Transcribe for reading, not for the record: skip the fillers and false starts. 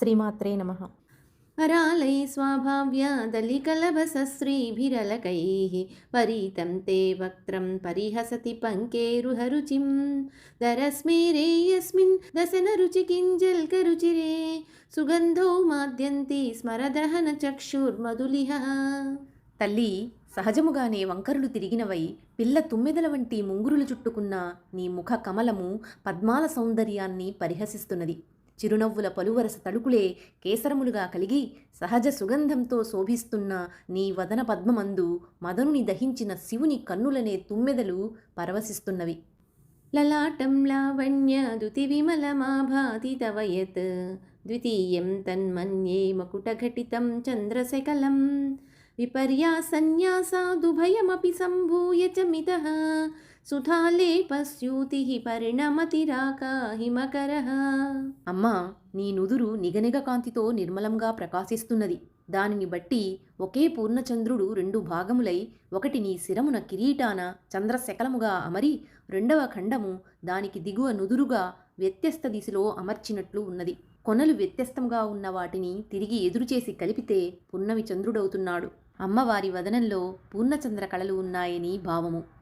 శ్రీమాత్రే నమః. करालये स्वाभाव्यादलिकलभसश्रीभिरलकैः परीतं ते वक्त्रं परिहसति पङ्केरुहरुचिं दरस्मेरे यस्मिन् दशनरुचिकिञ्जल्करुचिरे सुगन्धौ माद्यन्ति स्मरदहनचक्षुर्मधुलिहः. తల్లి, సహజముగానే వంకరులు తిరిగినవై పిల్ల తుమ్మెదల వంటి ముంగురులు చుట్టుకున్న నీ ముఖ కమలము పద్మాల సౌందర్యాన్ని పరిహసిస్తున్నది. చిరునవ్వుల పలువరస తళుకులే కేసరములుగా కలిగి సహజ సుగంధంతో శోభిస్తున్న నీ వదన పద్మమందు మదనుని దహించిన శివుని కన్నులనే తుమ్మెదలు పరవశిస్తున్నవి. ललाटं लावण्यद्युतिविमलमाभाति तव यत् द्वितीयं तन्मन्ये मकुटघटितं चन्द्रशकलं विपर्यासन्न्यासादुभयमपि सम्भूय च मितः सुधालेपस्यूतिः परिणमतिराकाहिमकरः. అమ్మా, నీ నుదురు నిగనిగ కాంతితో నిర్మలంగా ప్రకాశిస్తున్నది. దానిని బట్టి ఒకే పూర్ణచంద్రుడు రెండు భాగములై ఒకటి నీ శిరమున కిరీటాన చంద్రశకలముగా అమరి రెండవ ఖండము దానికి దిగువ నుదురుగా వ్యత్యస్త దిశలో అమర్చినట్లు ఉన్నది. కొనలు వ్యత్యస్తంగా ఉన్న వాటిని తిరిగి ఎదురుచేసి కలిపితే పున్నమి చంద్రుడవుతున్నాడు. అమ్మవారి వదనంలో పూర్ణచంద్ర కళలు ఉన్నాయని భావము.